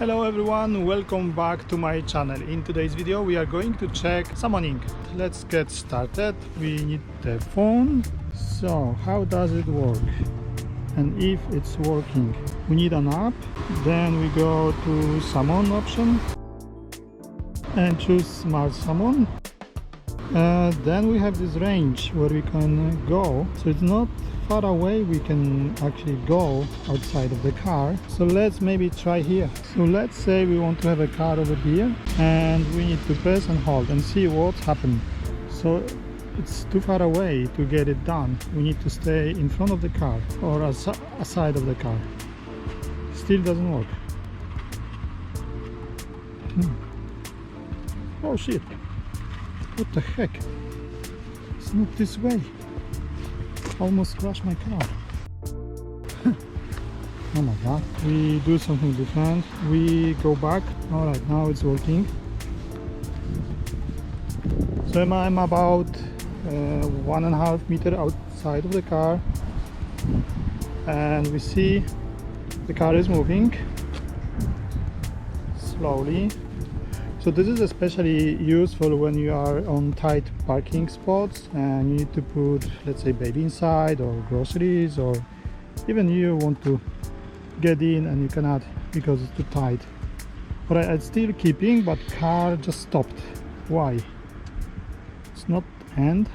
Hello everyone, welcome back to my channel. In today's video we are going to check summoning. Let's get started. We need the phone. So how does it work? And if it's working, we need an app. Then we go to summon option and choose smart summon. Then we have this range where we can go, so it's not far away, we can actually go outside of the car. So let's maybe try here. So let's say we want to have a car over here and we need to press and hold and see what's happened. So it's too far away to get it done. We need to stay in front of the car or aside of the car. Still doesn't work. Oh shit, what the heck, it's not this way. Almost crashed my car. Oh my god. We do something different. We go back. Alright, now it's working. So I'm about 1.5 meters outside of the car and we see the car is moving slowly. So this is especially useful when you are on tight parking spots and you need to put, let's say, baby inside or groceries, or even you want to get in and you cannot because it's too tight. Alright, it's still keeping, but car just stopped. Why? It's not end,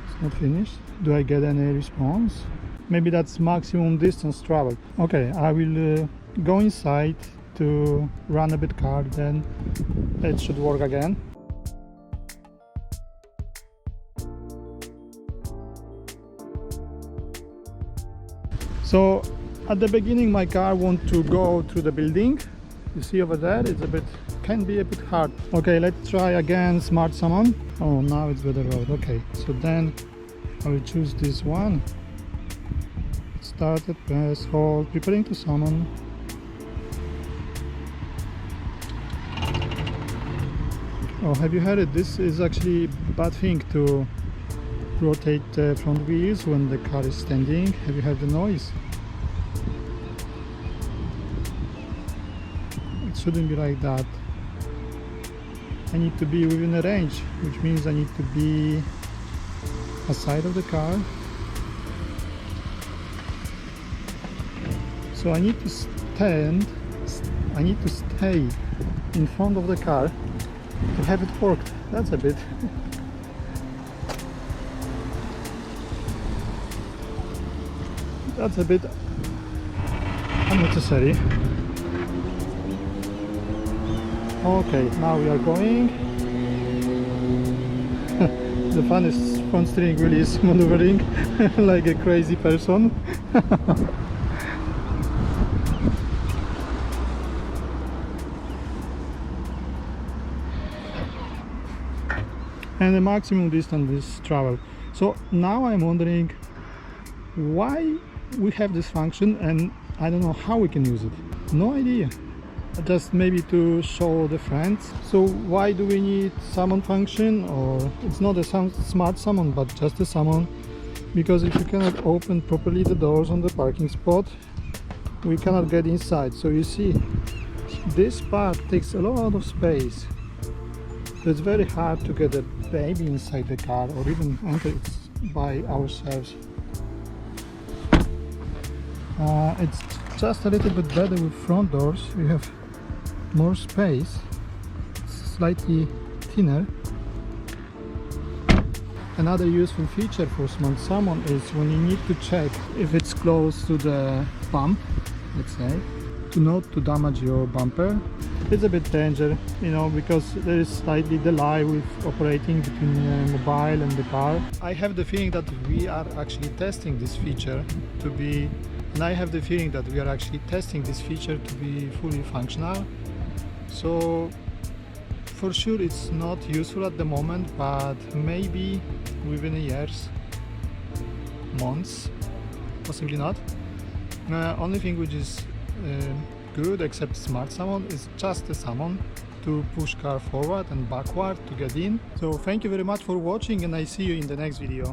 it's not finished. Do I get any response? Maybe that's maximum distance traveled. Okay, I will go inside to run a bit car, then it should work again. So at the beginning my car wants to go through the building. You see over there, it's can be a bit hard. Okay, let's try again smart summon. Oh, now it's better road. Okay, so then I will choose this one. Started, press, hold, preparing to summon. Oh, have you heard it? This is actually a bad thing to rotate the front wheels when the car is standing. Have you heard the noise? It shouldn't be like that. I need to be within a range, which means I need to be aside of the car. So I need to stay in front of the car to have it worked. That's a bit unnecessary. Okay, now we are going. The funniest front steering wheel is maneuvering like a crazy person. And the maximum distance is travel. So now I'm wondering why we have this function and I don't know how we can use it. No idea. Just maybe to show the friends. So why do we need summon function? Or it's not a smart summon, but just a summon, because if you cannot open properly the doors on the parking spot, we cannot get inside. So you see, this part takes a lot of space. It's very hard to get a baby inside the car or even enter it by ourselves. It's just a little bit better with front doors. You have more space, it's slightly thinner. Another useful feature for smart summon is when you need to check if it's close to the bump, let's say, to not to damage your bumper. It's a bit dangerous, you know, because there is slightly delay with operating between mobile and the car. I have the feeling that we are actually testing this feature to be, and I have the feeling that we are actually testing this feature to be fully functional. So for sure it's not useful at the moment, but maybe within years, months, possibly not. Only thing which is good except smart summon is just a summon to push car forward and backward to get in. So thank you very much for watching and I see you in the next video.